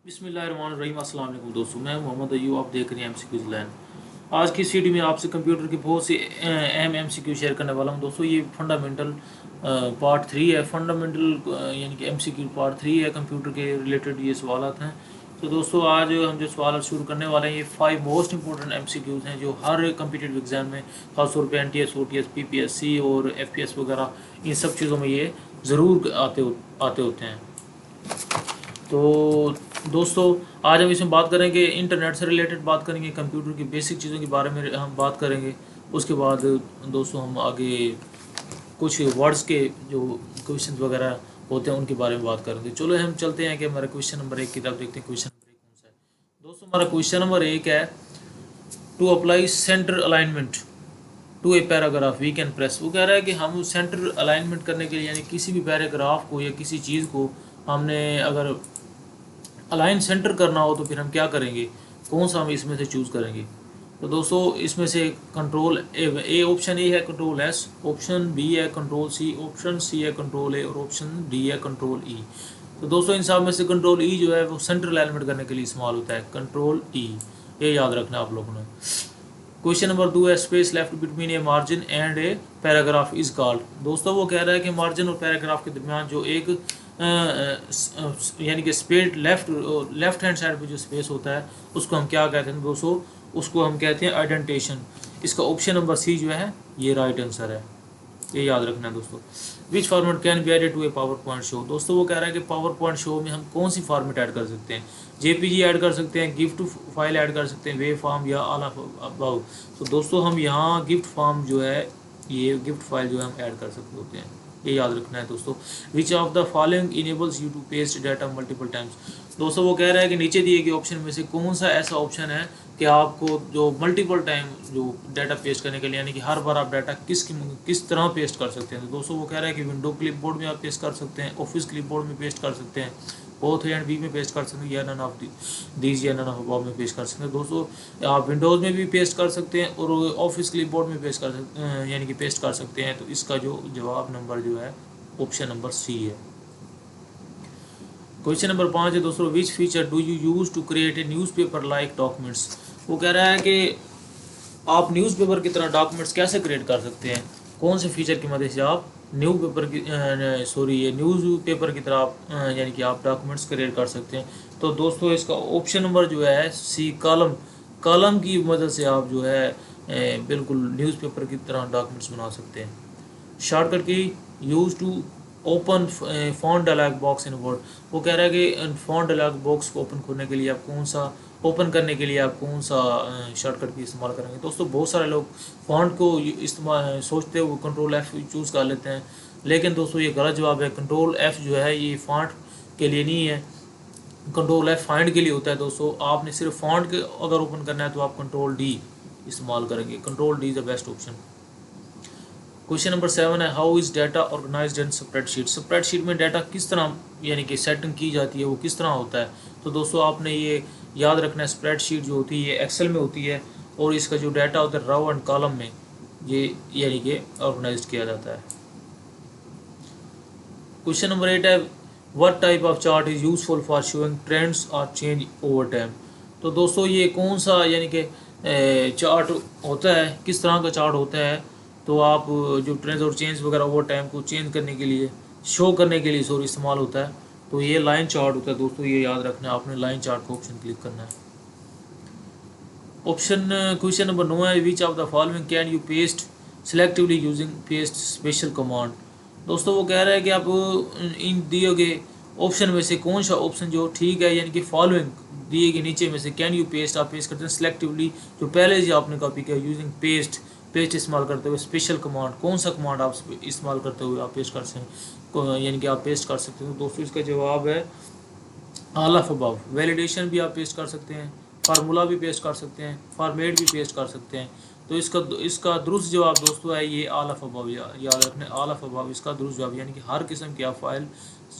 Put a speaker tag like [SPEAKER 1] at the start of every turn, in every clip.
[SPEAKER 1] बिस्मिल्लाहिर्रहमानिर्रहीम। अस्सलाम वालेकुम दोस्तों, मैं मोहम्मद अयूब, आप देख रहे हैं एमसीक्यूज़ लैन। आज की सीडी में आपसे कंप्यूटर की बहुत सी अहम एमसीक्यू शेयर करने वाला हूं दोस्तों। ये फंडामेंटल पार्ट 3 है। फंडामेंटल यानी कि एमसीक्यू पार्ट 3 है। कंप्यूटर के रिलेटेड ये सवालात हैं। तो दोस्तों आज हम जो सवाल शुरू करने वाले हैं, ये 5 मोस्ट इंपॉर्टेंट एमसीक्यूज़ हैं जो हर कंपिटिटिव एग्जाम में, खासतौर पर एनटीएस, ओटीएस, पीपीएससी और एफपीएस वगैरह, इन सब चीज़ों में ये ज़रूर आते होते हैं। तो दोस्तों आज हम इसमें बात करेंगे, इंटरनेट से रिलेटेड बात करेंगे, कंप्यूटर की बेसिक चीज़ों के बारे में हम बात करेंगे। उसके बाद दोस्तों हम आगे कुछ वर्ड्स के जो क्वेश्चन वगैरह होते हैं उनके बारे में बात करेंगे। चलो हम चलते हैं कि हमारा क्वेश्चन नंबर 1 की तरफ देखते हैं। क्वेश्चन नंबर 1 कौन सा है दोस्तों? हमारा क्वेश्चन नंबर 1 है, to apply centre alignment to a paragraph we can press. वो कह रहा है कि हम सेंटर अलाइनमेंट करने के लिए, यानी किसी भी पैराग्राफ को या किसी चीज़ को हमने अगर अलाइन सेंटर करना हो तो फिर हम क्या करेंगे, कौन सा हम इसमें से चूज़ करेंगे? तो दोस्तों इसमें से कंट्रोल ए ऑप्शन ए है कंट्रोल एस, ऑप्शन बी है कंट्रोल सी, ऑप्शन सी है कंट्रोल ए और ऑप्शन डी है कंट्रोल ई। तो दोस्तों इन सब में से कंट्रोल ई जो है वो सेंट्रल एलिमेंट करने के लिए इस्तेमाल होता है, कंट्रोल ई। ये याद रखना आप लोगों ने। क्वेश्चन नंबर 2 है, space left between a margin and a paragraph is called. दोस्तों वो कह रहा है कि मार्जिन और पैराग्राफ के दरमियान जो एक यानी कि स्पेस लेफ्ट हैंड साइड पे जो स्पेस होता है उसको हम क्या कहते हैं दोस्तों? उसको हम कहते हैं आइडेंटेशन। इसका ऑप्शन नंबर सी जो है ये राइट आंसर है, ये याद रखना है दोस्तों। Which format can be added to a PowerPoint show. दोस्तों वो कह रहा है कि पावर पॉइंट शो में हम कौन सी फॉर्मेट ऐड कर सकते हैं? जेपीजी ऐड कर सकते हैं, गिफ्ट फाइल ऐड कर सकते हैं, वेव फॉर्म या ऑल ऑफ अबव। तो दोस्तों हम यहाँ गिफ्ट फॉर्म जो है, ये गिफ्ट फाइल जो है हम ऐड कर सकते होते हैं, ये याद रखना है दोस्तों। Which of the following enables you to paste data multiple times. दोस्तों वो कह रहा है कि नीचे दिए गए ऑप्शन में से कौन सा ऐसा ऑप्शन है कि आपको जो मल्टीपल टाइम जो डाटा पेस्ट करने के लिए, यानी कि हर बार आप डाटा किस तरह पेस्ट कर सकते हैं? तो दोस्तों वो कह रहा है कि विंडो क्लिपबोर्ड में आप पेस्ट कर सकते हैं, ऑफिस क्लिपबोर्ड में पेस्ट कर सकते हैं, बोथ ए एंड बी में पेस्ट कर सकते हैं, या नन ऑफ दीज या नन ऑफ अबव में पेस्ट कर सकते हैं। दोस्तों आप विंडोज़ में भी पेस्ट कर सकते हैं और ऑफिस क्लिपबोर्ड में पेस्ट कर सकते हैं, यानी कि पेस्ट कर सकते हैं। तो इसका जो जवाब नंबर जो है ऑप्शन नंबर सी है। क्वेश्चन नंबर 5 है दोस्तों, which feature do you use to create a newspaper like documents. वो कह रहा है कि आप न्यूज़पेपर की तरह डॉक्यूमेंट्स कैसे क्रिएट कर सकते हैं, कौन से फीचर की मदद से आप ये न्यूज़पेपर की तरह आप यानी कि आप डॉक्यूमेंट्स क्रिएट कर सकते हैं। तो दोस्तों इसका ऑप्शन नंबर जो है सी, कॉलम की मदद से आप जो है बिल्कुल न्यूज़पेपर की तरह डॉक्यूमेंट्स बना सकते हैं। Shortcut key use to open font dialog box in Word. वो कह रहा है कि फ़ॉन्ट डायलॉग बॉक्स को ओपन करने के लिए आप कौन सा शॉर्टकट की इस्तेमाल करेंगे? दोस्तों बहुत सारे लोग फ़ॉन्ट को इस्तेमाल सोचते हुए कंट्रोल एफ चूज़ कर लेते हैं, लेकिन दोस्तों ये गलत जवाब है। कंट्रोल एफ जो है ये फ़ॉन्ट के लिए नहीं है, कंट्रोल एफ फाइंड के लिए होता है। दोस्तों आपने सिर्फ फ़ॉन्ट के अगर ओपन करना है तो आप कंट्रोल डी इस्तेमाल करेंगे, control D is the best option. Question number 7 है, how is data organised in spreadsheet. Spreadsheet में डाटा किस तरह यानी कि सेटिंग की जाती है, वो किस तरह होता है? तो दोस्तों आपने ये याद रखना है, स्प्रेडशीट जो होती है ये एक्सेल में होती है और इसका जो डाटा होता है रो एंड कॉलम में ये यानी कि ऑर्गेनाइज किया जाता है। क्वेश्चन नंबर 8 है, what type of chart is useful for showing trends और चेंज ओवर टाइम। तो दोस्तों ये कौन सा यानी कि चार्ट होता है, किस तरह का चार्ट होता है? तो आप जो ट्रेंड्स और चेंज वगैरह ओवर टाइम को चेंज करने के लिए, शो करने के लिए इस्तेमाल होता है। तो ये लाइन चार्ट होता है दोस्तों, ये याद रखना है आपने, लाइन चार्ट को ऑप्शन क्लिक करना है। क्वेश्चन नंबर 9 है, which of the following can you paste selectively using paste special command. दोस्तों वो कह रहा है कि आप इन दिए गए ऑप्शन में से कौन सा ऑप्शन जो ठीक है, यानी कि फॉलोइंग दिए गए नीचे में से कैन यू पेस्ट आप पेस्ट करते हैं सिलेक्टिवली, जो पहले से आपने कॉपी किया, यूजिंग पेस्ट इस्तेमाल करते हुए, स्पेशल कमांड कौन सा कमांड आप इस्तेमाल करते हुए आप पेस्ट कर सकते हैं, यानी कि आप पेस्ट कर सकते हो। तो दोस्तों इसका जवाब है ऑल ऑफ अबव। वैलिडेशन भी आप पेस्ट कर सकते हैं, फार्मूला भी पेस्ट कर सकते हैं, फॉर्मेट भी पेस्ट कर सकते हैं। तो इसका दुरुस्त जवाब दोस्तों है ये ऑल ऑफ अबव। याद रखना है ऑल ऑफ अबव इसका दुरुस्त जवाब, यानी कि हर किस्म की आप फाइल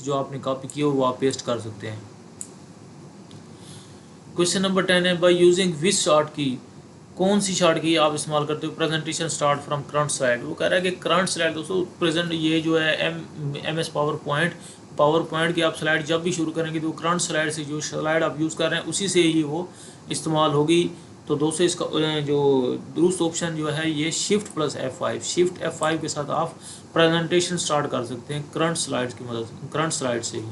[SPEAKER 1] जो आपने कॉपी की हो वो आप पेस्ट कर सकते हैं। क्वेश्चन नंबर 10 है, बाय यूजिंग विच शॉर्ट की, कौन सी शॉर्ट की आप इस्तेमाल करते हो presentation start from current slide. वो कह रहा है कि करंट स्लाइड दोस्तों प्रेजेंट ये जो है MS power point power point की आप स्लाइड जब भी शुरू करेंगे तो करंट स्लाइड से जो स्लाइड आप यूज़ कर रहे हैं उसी से ही वो इस्तेमाल होगी। तो दोस्तों इसका जो दुरुस्त ऑप्शन जो है ये shift plus F5, shift F5 के साथ आप प्रेजेंटेशन स्टार्ट कर सकते हैं करंट स्लाइड्स की मदद से, करंट स्लाइड से ही।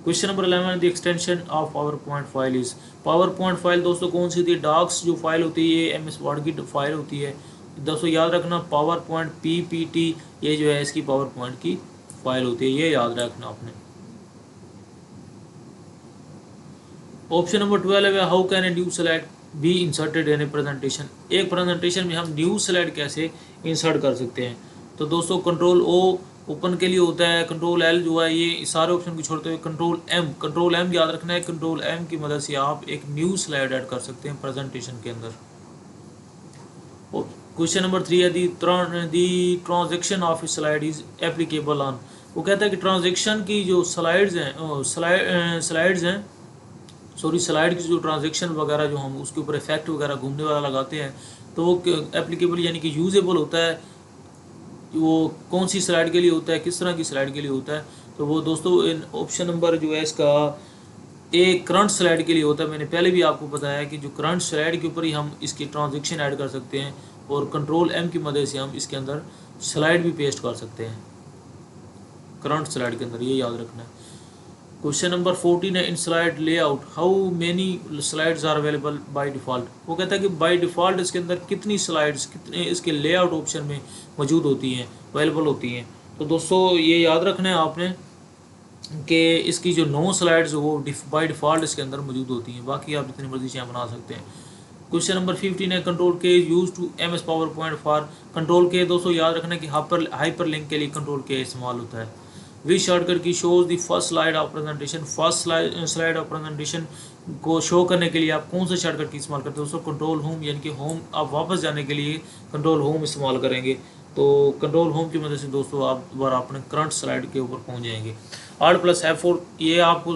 [SPEAKER 1] Question number 11, the extension of power point file is. Power point file दोस्तों कौन सी होती है? डॉक्स जो फाइल होती है ये MS वर्ड की फाइल होती है दोस्तों, याद रखना। पावर पॉइंट PPT ये जो है इसकी पावर पॉइंट की फाइल होती है, ये याद रखना आपने। ऑप्शन नंबर 12 है how can a new slide be inserted in A presentation. एक प्रेजेंटेशन में हम न्यू स्लाइड कैसे इंसर्ट कर सकते हैं? तो दोस्तों कंट्रोल O ओपन के लिए होता है, कंट्रोल L जो है ये सारे ऑप्शन को छोड़ते हुए कंट्रोल M याद रखना है। कंट्रोल M की मदद से आप एक न्यू स्लाइड ऐड कर सकते हैं प्रेजेंटेशन के अंदर। क्वेश्चन नंबर 3 है the transaction of slide is applicable on. वो कहता है कि ट्रांजैक्शन की जो स्लाइड्स हैं स्लाइड की जो ट्रांजैक्शन वगैरह जो हम उसके ऊपर इफेक्ट वगैरह घूमने वाला लगाते हैं तो वो एप्लीकेबल यानी कि यूजेबल होता है। वो कौन सी स्लाइड के लिए होता है, किस तरह की स्लाइड के लिए होता है? तो वो दोस्तों ऑप्शन नंबर जो है इसका एक करंट स्लाइड के लिए होता है। मैंने पहले भी आपको बताया कि जो करंट स्लाइड के ऊपर ही हम इसकी ट्रांजैक्शन ऐड कर सकते हैं और कंट्रोल M की मदद से हम इसके अंदर स्लाइड भी पेस्ट कर सकते हैं करंट स्लाइड के अंदर, ये याद रखना है। क्वेश्चन नंबर 14 है in slide layout how many slides are available by default. वो कहता है कि बाय डिफ़ॉल्ट इसके अंदर कितनी स्लाइड्स कितने इसके लेआउट ऑप्शन में मौजूद होती हैं, अवेलेबल होती हैं। तो दोस्तों ये याद रखना है आपने कि इसकी जो 9 स्लाइड्स वो बाय डिफ़ॉल्ट इसके अंदर मौजूद होती हैं, बाकी आप जितनी मर्जी चाहे बना सकते हैं। क्वेश्चन नंबर 15 है control key use to MS PowerPoint for. Control key दोस्तों याद रखना है कि हाइपर लिंक के लिए कंट्रोल के इस्तेमाल होता है। विच शॉर्टकट की shows the first slide of presentation. First slide of presentation को शो करने के लिए आप कौन से शॉर्टकट की इस्तेमाल करते हो? दोस्तों कंट्रोल होम, यानी कि होम आप वापस जाने के लिए कंट्रोल होम इस्तेमाल करेंगे। तो कंट्रोल होम की मदद से दोस्तों आप दोबारा अपने करंट स्लाइड के ऊपर पहुंच जाएंगे। Alt + F4 ये आपको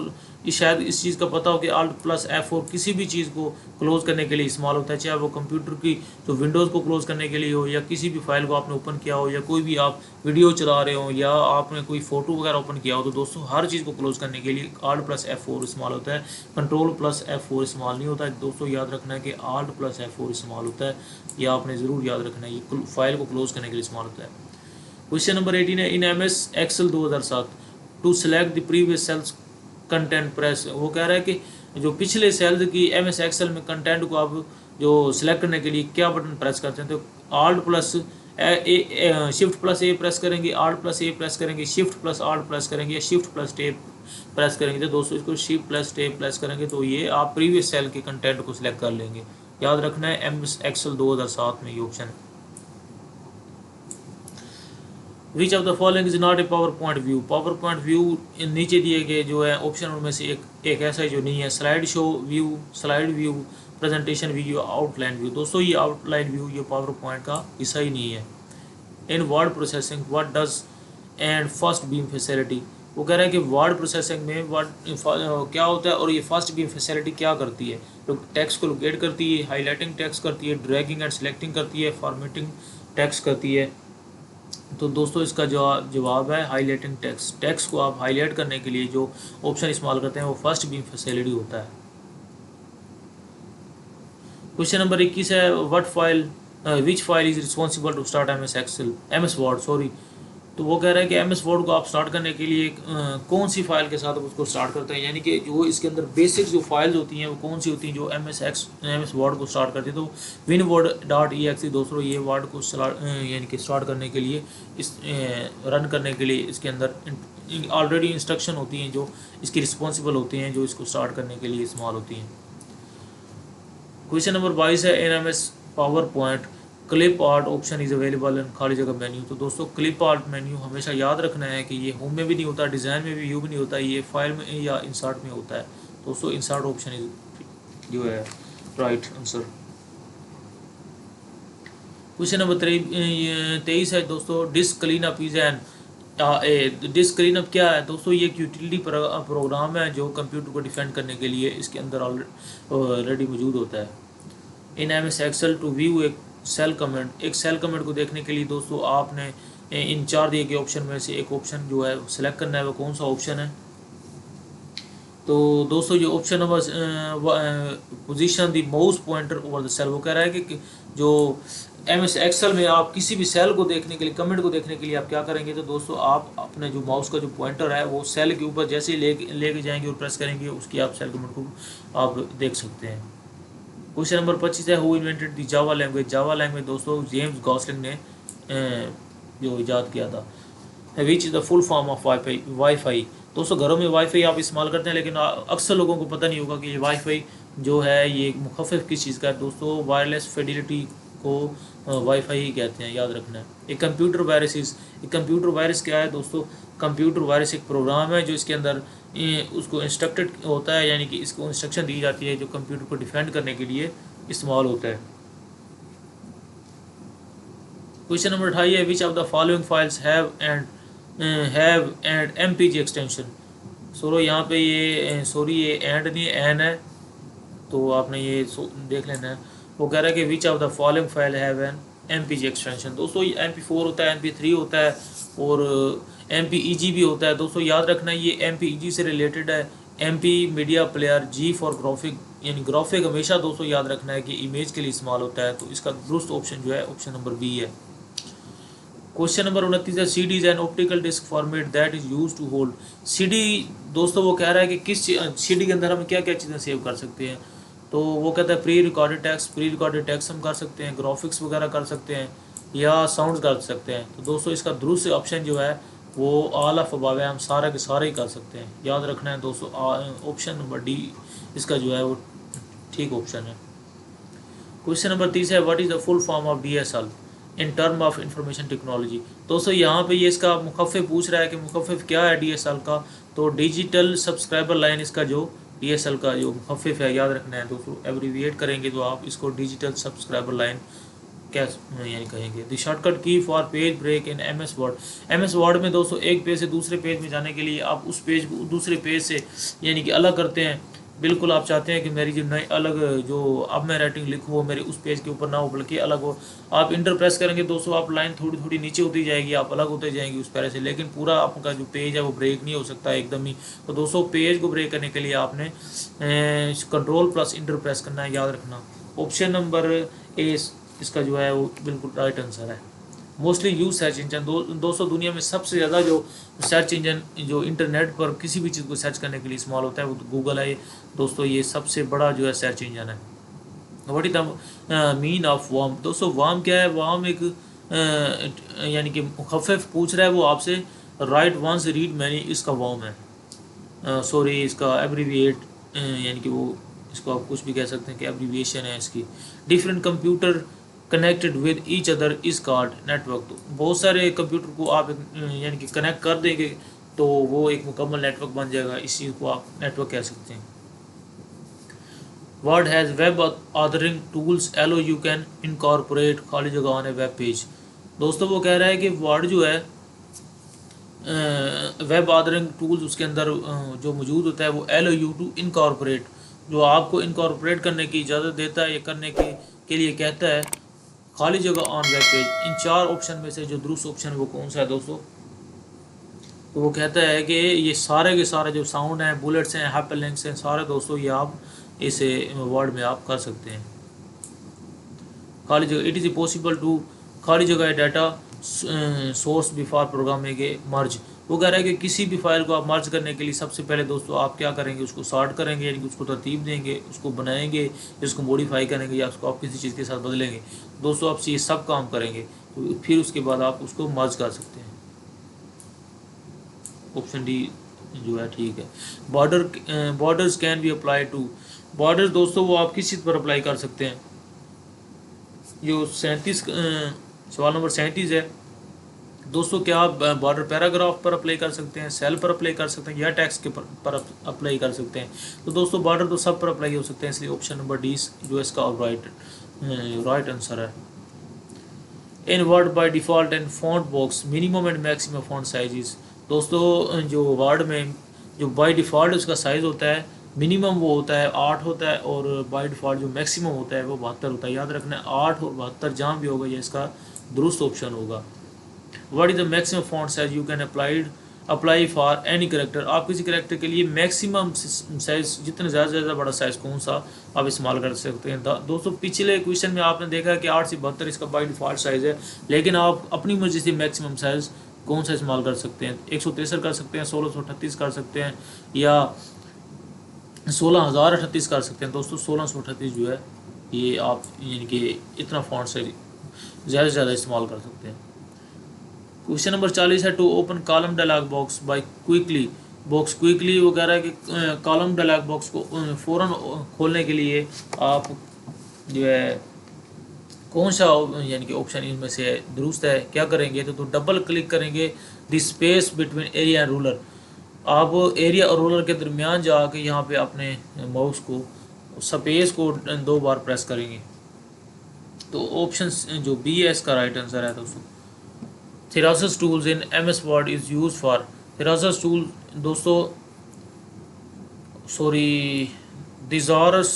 [SPEAKER 1] शायद इस चीज़ का पता हो कि Alt + F4 किसी भी चीज़ को क्लोज़ करने के लिए इस्तेमाल होता है, चाहे वो कंप्यूटर की जो विंडोज़ को क्लोज़ करने के लिए हो या किसी भी फाइल को आपने ओपन किया हो या कोई भी आप वीडियो चला रहे हो या आपने कोई फ़ोटो वगैरह ओपन किया हो। तो दोस्तों हर चीज़ को क्लोज़ करने के लिए Alt + F4 इस्तेमाल होता है, कंट्रोल + F4 इस्तेमाल नहीं होता है। दोस्तों याद रखना है कि Alt + F4 इस्तेमाल होता है, यह आपने ज़रूर याद रखना है, ये फाइल को क्लोज़ करने के लिए इस्तेमाल होता है। क्वेश्चन नंबर 18 है in MS Excel 2007 to select the previous cells content press. वो कह रहा है कि जो पिछले सेल्स की MS Excel में कंटेंट को आप जो सिलेक्ट करने के लिए क्या बटन प्रेस करते हैं? तो शिफ्ट प्लस ए प्रेस करेंगे, Alt + A प्रेस करेंगे, शिफ्ट प्लस Alt प्रेस करेंगे या शिफ्ट प्लस टेप प्रेस करेंगे। तो दोस्तों इसको शिफ्ट प्लस टेप प्रेस करेंगे तो ये आप प्रीवियस सेल के कंटेंट को सिलेक्ट कर लेंगे। याद रखना है MS Excel 2007 में ये ऑप्शन है। Which of the following is not a power point view. Power point view नीचे दिए गए जो है ऑप्शन उनमें से एक ऐसा है जो नहीं है। Slide show view, slide view, presentation view, outline view. दोस्तों ये आउटलाइन व्यू ये पावर पॉइंट का हिस्सा ही नहीं है। In word processing what does and first beam facility. वो कह रहे हैं कि वर्ड प्रोसेसिंग में वर्ड क्या होता है और ये फर्स्ट बीम फैसिलिटी क्या करती है? तो टेक्स्ट को लोकेट करती है, हाईलाइटिंग टेक्स्ट करती है, ड्रैगिंग एंड सिलेक्टिंग करती है, फॉर्मेटिंग टेक्स्ट करती है। तो दोस्तों इसका जवाब है हाईलाइटिंग टेक्स्ट। टेक्स्ट को आप हाईलाइट करने के लिए जो ऑप्शन इस्तेमाल करते हैं वो फर्स्ट बीम फैसिलिटी होता है। क्वेश्चन नंबर 21 है what file which file is responsible to start MS Word sorry. तो वो कह रहा है कि MS वर्ड को आप स्टार्ट करने के लिए कौन सी फाइल के साथ उसको स्टार्ट करते हैं, यानी कि जो इसके अंदर बेसिक जो फाइल्स होती हैं वो कौन सी होती हैं जो MS वर्ड को स्टार्ट करती है। तो winword.exe दोस्तों ये वर्ड को यानी कि स्टार्ट करने के लिए इस रन करने के लिए इसके अंदर ऑलरेडी इंस्ट्रक्शन होती हैं जो इसकी रिस्पॉन्सिबल होती हैं, जो इसको स्टार्ट करने के लिए इस्तेमाल होती हैं। क्वेश्चन नंबर 22 है in MS power point clip art option is available in खाली जगह मेन्यू। तो दोस्तों क्लिप आर्ट मेन्यू हमेशा याद रखना है कि ये होम में भी नहीं होता, डिज़ाइन में भी भी नहीं होता, ये फाइल में या इंसर्ट में होता है। दोस्तों इंसर्ट ऑप्शन इज जो है राइट आंसर। क्वेश्चन नंबर 23 है दोस्तों disc clean up is an disc clean up क्या है? दोस्तों ये एक यूटिलिटी प्रोग्राम है जो कंप्यूटर को डिफेंड करने के लिए इसके अंदर ऑलरेडी मौजूद होता है। In MS Excel to view एक सेल कमेंट को देखने के लिए दोस्तों आपने इन 4 दिए गए ऑप्शन में से एक ऑप्शन जो है सिलेक्ट करना है। वो कौन सा ऑप्शन है? तो दोस्तों जो option number position the mouse pointer over the cell, वो कह रहा है कि जो MS एक्सेल में आप किसी भी सेल को देखने के लिए, कमेंट को देखने के लिए आप क्या करेंगे, तो दोस्तों आप अपने जो माउस का जो पॉइंटर है वो सेल के ऊपर जैसे ही लेके जाएंगे और प्रेस करेंगे, उसकी आप सेल कमेंट को आप देख सकते हैं। क्वेश्चन नंबर 25 है, who invented the Java language? Java language दोस्तों जेम्स गॉसलिंग ने जो इजाद किया था। Which is the full form of wifi? दोस्तों घरों में वाईफाई आप इस्तेमाल करते हैं, लेकिन अक्सर लोगों को पता नहीं होगा कि ये वाईफाई जो है ये मुखफ़िफ किस चीज़ का है। दोस्तों वायरलेस फिडेलिटी को वाईफाई ही कहते हैं, याद रखना है। एक कंप्यूटर वायरस एक कंप्यूटर वायरस क्या है दोस्तों? कंप्यूटर वायरस एक प्रोग्राम है जो इसके अंदर उसको इंस्ट्रक्टेड होता है, यानी कि इसको इंस्ट्रक्शन दी जाती है जो कंप्यूटर को डिफेंड करने के लिए इस्तेमाल होता है। क्वेश्चन नंबर 28 है, which of the following files have and MPG extension? यहाँ पे ये ये एंड नहीं एन है, तो आपने ये देख लेना है। वो कह रहा है कि विच of the following file have an MPG extension? दोस्तों ये MP4 होता है, MP3 होता है और MPEG भी होता है। दोस्तों याद रखना ये MPEG से रिलेटेड है। MP media player, G for graphic, यानी ग्राफिक हमेशा दोस्तों याद रखना है कि इमेज के लिए इस्तेमाल होता है, तो इसका दुरुस्त ऑप्शन जो है ऑप्शन नंबर B है। क्वेश्चन नंबर 29 है, CD is an optical disc format that is use to hold. CD दोस्तों वो कह रहा है कि किस CD के अंदर हम क्या क्या चीज़ें सेव कर सकते हैं, तो वो कहता है प्री रिकॉर्डेड टेक्स्ट हम कर सकते हैं, ग्राफिक्स वगैरह कर सकते हैं, या साउंड कर सकते हैं। तो दोस्तों इसका दुरुस्त ऑप्शन जो है वो ऑल ऑफ अबव है, हम सारा के सारे ही कर सकते हैं। याद रखना है दोस्तों ऑप्शन नंबर D इसका जो है वो ठीक ऑप्शन है। क्वेश्चन नंबर 30 है, what is the full form of DSL in term of information technology? दोस्तों यहाँ पे ये इसका मुखफ़िफ पूछ रहा है कि मुखफ़िफ क्या है DSL का, तो डिजिटल सब्सक्राइबर लाइन इसका जो DSL का जो मुखफ़िफ है, याद रखना है दोस्तों। एब्रीविएट करेंगे तो आप इसको डिजिटल सब्सक्राइबर लाइन क्या यानी कहेंगे। The shortcut key for page break in MS Word. MS Word में दोस्तों एक पेज से दूसरे पेज में जाने के लिए आप उस पेज को दूसरे पेज से यानी कि अलग करते हैं। बिल्कुल आप चाहते हैं कि मेरी जो नई अलग जो अब मैं राइटिंग लिखूँ वो मेरे उस पेज के ऊपर ना हो बल्कि अलग हो। आप इंटर प्रेस करेंगे दोस्तों, आप लाइन थोड़ी थोड़ी नीचे होती जाएगी, आप अलग होते जाएंगे उस पैरे से, लेकिन पूरा आपका जो पेज है वो ब्रेक नहीं हो सकता एकदम ही। तो दोस्तों पेज को ब्रेक करने के लिए आपने कंट्रोल प्लस इंटर प्रेस करना है, याद रखना। ऑप्शन नंबर ए इसका जो है वो बिल्कुल राइट आंसर है। मोस्टली यूज सर्च इंजन दोस्तों दुनिया में सबसे ज़्यादा जो सर्च इंजन जो इंटरनेट पर किसी भी चीज़ को सर्च करने के लिए इस्तेमाल होता है वो तो गूगल है दोस्तों, ये सबसे बड़ा जो है सर्च इंजन है। What is the mean of warm? दोस्तों वार्म क्या है? वार्म एक यानी कि मुखफ़िफ पूछ रहा है वो आपसे, राइट वंस रीड मैनी इसका वार्म है। सॉरी इसका एब्रीविएट यानी कि वो इसको आप कुछ भी कह सकते हैं कि एब्रीविएशन है इसकी। Different computer connected with each other is called network. तो बहुत सारे कंप्यूटर को आप यानी कि कनेक्ट कर देंगे तो वो एक मुकम्मल नेटवर्क बन जाएगा, इस चीज़ को आप नेटवर्क कह सकते हैं। Word has web authoring tools allow you can incorporate खाली जगह ऑन ए वेब पेज। दोस्तों वो कह रहा है कि वर्ड जो है वेब ऑथरिंग टूल्स उसके अंदर जो मौजूद होता है वो एलो यू टू इनकॉर्पोरेट, जो आपको इनकॉर्पोरेट करने की इजाज़त देता है, ये करने के लिए कहता है खाली जगह on web page. In 4 option में से जो दुरुस्त ऑप्शन है वो कौन सा है दोस्तों? तो वो कहता है कि ये सारे के सारे जो साउंड हैं, बुलेट्स हैं, हाइपरलिंक्स हैं, सारे दोस्तों ये आप इस वर्ड में आप कर सकते हैं। खाली जगह इट इज़ पॉसिबल टू खाली जगह डाटा सोर्स बिफोर प्रोग्रामिंग ए मर्ज। वो कह रहा है कि किसी भी फाइल को आप मर्ज करने के लिए सबसे पहले दोस्तों आप क्या करेंगे, उसको सॉर्ट करेंगे, यानी कि उसको तरतीब देंगे, उसको बनाएंगे, उसको मॉडिफाई करेंगे या उसको आप किसी चीज़ के साथ बदलेंगे। दोस्तों आप ये सब काम करेंगे तो फिर उसके बाद आप उसको मर्ज कर सकते हैं। ऑप्शन डी जो है ठीक है। Borders can be apply to. Borders दोस्तों वो आप किस चीज़ पर अप्लाई कर सकते हैं? जो 37 सवाल नंबर 37 है दोस्तों, क्या आप बॉर्डर पैराग्राफ पर अप्लाई कर सकते हैं, सेल पर अप्लाई कर सकते हैं या टेक्स्ट के पर अप्लाई कर सकते हैं? तो दोस्तों बॉर्डर तो सब पर अप्लाई हो सकते हैं, इसलिए ऑप्शन नंबर डी जो इसका राइट आंसर है। In word by default and font box minimum and maximum font sizes. दोस्तों जो वर्ड में जो बाय डिफ़ॉल्ट उसका साइज़ होता है, मिनिमम वो होता है 8 होता है और बाय डिफ़ॉल्ट जो मैक्सिमम होता है वो 72 होता है। याद रखना है 8 और 72 जहाँ भी होगा ये इसका दुरुस्त ऑप्शन होगा। What is the maximum font size you can apply for any character. आप किसी करेक्टर के लिए मैक्सिमम साइज जितना ज़्यादा से ज़्यादा बड़ा साइज़ कौन सा आप इस्तेमाल कर सकते हैं। दोस्तों पिछले क्वेश्चन में आपने देखा कि 8 से 72 इसका बाई डिफ़ॉल्ट साइज़ है, लेकिन आप अपनी मर्जी से मैक्सिमम साइज़ कौन सा इस्तेमाल कर सकते हैं। 163 कर सकते हैं, 1638 कर सकते हैं, या 16,038 कर सकते हैं। दोस्तों 1638 जो है ये आप यानी कि इतना फॉन्ट साइज ज़्यादा से ज़्यादा इस्तेमाल कर सकते हैं। क्वेश्चन नंबर 40 है to open column dialog box by quickly. वो कह रहा है कि कॉलम डायलॉग बॉक्स को फ़ौरन खोलने के लिए आप जो है कौन सा यानी कि ऑप्शन इनमें से दुरुस्त है। क्या करेंगे तो डबल क्लिक करेंगे the space between area and ruler. आप एरिया और रूलर के दरमियान जाके यहाँ पे अपने माउस को स्पेस को 2 बार प्रेस करेंगे। तो ऑप्शन जो बी है इसका राइट आंसर है दोस्तों। Thesaurus tools in MS word is use for. Thesaurus tool दोस्तों thesaurus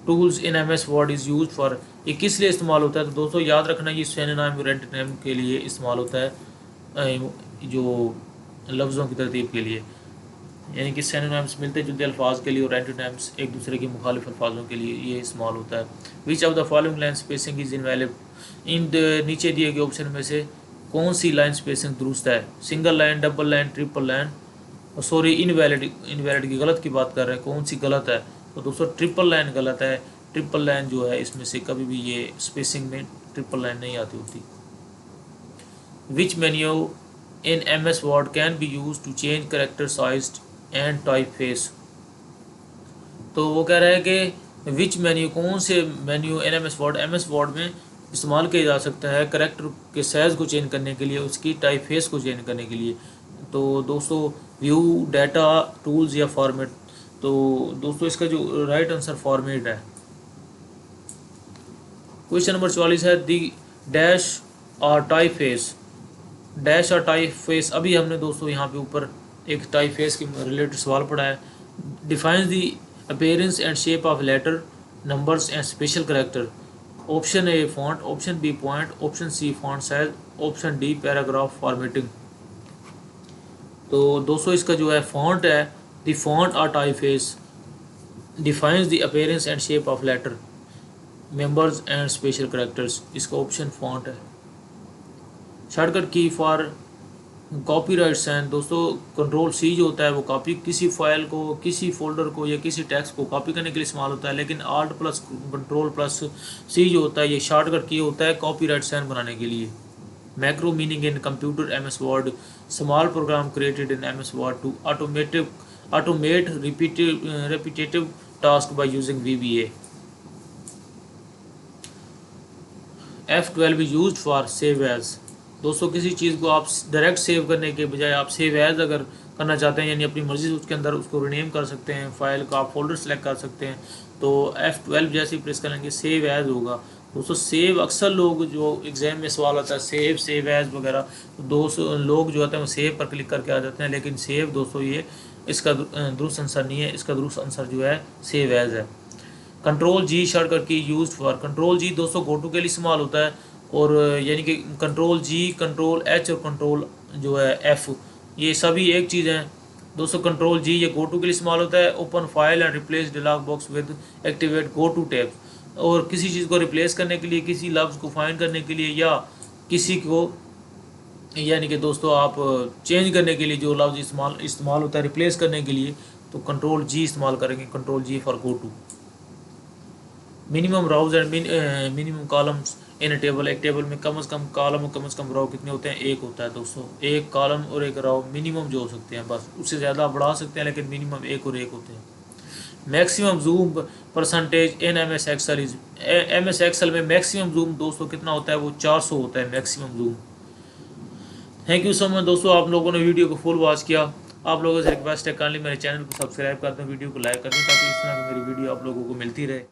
[SPEAKER 1] tools in MS word is use for, ये किस लिए इस्तेमाल होता है। तो दोस्तों याद रखना ये सिनोनिम और एंटोनिम के लिए इस्तेमाल होता है, जो लफ्ज़ों की तरतीब के लिए, यानी कि सिनोनिम्स मिलते जुलते अल्फाज के लिए और एंटोनिम्स एक दूसरे के मुखालिफ अल्फाजों के लिए ये इस्तेमाल होता है। Which of the following line spacing is invalid. इन नीचे दिए गए ऑप्शन में से कौन सी लाइन स्पेसिंग दुरुस्त है। Single line, double line, triple line. Invalid की गलत की बात कर रहे हैं, कौन सी गलत है। तो दोस्तों ट्रिपल लाइन गलत है। ट्रिपल लाइन जो है इसमें से कभी भी ये स्पेसिंग में ट्रिपल लाइन नहीं आती होती। Which menu in MS Word can be use to change character size and typeface. तो वो कह रहा है कि विच मेन्यू, कौन से मेन्यू इन MS वर्ड में इस्तेमाल किया जा सकता है करेक्टर के साइज़ को चेंज करने के लिए, उसकी टाइप फेस को चेंज करने के लिए। तो दोस्तों व्यू, डाटा, टूल्स या फॉर्मेट। तो दोस्तों इसका जो राइट आंसर फॉर्मेट है। क्वेश्चन नंबर 44 है दी डैश और टाइप फेस। डैश और टाइप फेस, अभी हमने दोस्तों यहाँ पे ऊपर एक टाइप फेस के रिलेटेड सवाल पढ़ा है। Defines the appearance and shape of letter, numbers and special character. Option A font, option B point, option C font size, option D paragraph formatting. तो दोस्तों इसका जो है फॉन्ट है द फॉन्ट और typeface defines the appearance and shape of letter, members and special characters. इसका option font है। Shortcut key for copyrights हैं दोस्तों कंट्रोल सी जो होता है वो कॉपी, किसी फाइल को, किसी फोल्डर को या किसी टेक्स्ट को कॉपी करने के लिए इस्तेमाल होता है। लेकिन Alt प्लस कंट्रोल प्लस सी जो होता है ये शॉर्टकट की होता है कॉपीराइट साइन बनाने के लिए। Macro meaning in computer MS Word, small program created in MS Word to automate repetitive task by using VBA। F12 is used for save as. दोस्तों किसी चीज़ को आप डायरेक्ट सेव करने के बजाय आप सेव एज अगर करना चाहते हैं, यानी अपनी मर्ज़ी से उसके अंदर उसको रीनेम कर सकते हैं, फाइल का आप फोल्डर सेलेक्ट कर सकते हैं। तो F12 जैसे ही प्रेस करेंगे सेव एज होगा। दोस्तों सेव अक्सर लोग जो एग्ज़ाम में सवाल आता है सेव एज वगैरह, तो दोस्तों लोग जो होते हैं वो सेव पर क्लिक करके आ जाते हैं, लेकिन सेव दोस्तों ये इसका दुरुस्त आंसर नहीं है। इसका दुरुस्त आंसर जो है सेव एज है। Control ji shortcut key use for. Control जी दोस्तों गो टू के लिए इस्तेमाल होता है, और यानी कि कंट्रोल जी, कंट्रोल एच और कंट्रोल जो है एफ़, ये सभी एक चीज़ हैं दोस्तों। कंट्रोल जी ये गो टू के लिए इस्तेमाल होता है। Open file and replace dialog box with activate go to tab, और किसी चीज़ को रिप्लेस करने के लिए, किसी लफ्ज़ को फाइंड करने के लिए, या किसी को यानी कि दोस्तों आप चेंज करने के लिए जो लफ्ज़ इस्तेमाल होता है रिप्लेस करने के लिए, तो कंट्रोल जी इस्तेमाल करेंगे। Control G for go to. Minimum rows and minimum columns in a table. एक टेबल में कम से कम कॉलम और कम से कम राव कितने होते हैं, एक होता है दोस्तों। एक कॉलम और एक राव मिनिमम जो हो सकते हैं, बस उससे ज़्यादा बढ़ा सकते हैं, लेकिन मिनिमम एक और एक होते हैं। Maximum zoom percentage in MS Excel is. MS Excel में मैक्सिमम जूम दोस्तों कितना होता है, वो 400 होता है maximum zoom. Thank you so much दोस्तों, आप लोगों ने वीडियो को फुल वॉच किया। आप लोगों से रिक्वेस्ट है काइंडली मेरे चैनल को सब्सक्राइब कर दें, वीडियो को लाइक कर दें, ताकि इस तरह की मेरी वीडियो आप लोगों को मिलती रहे।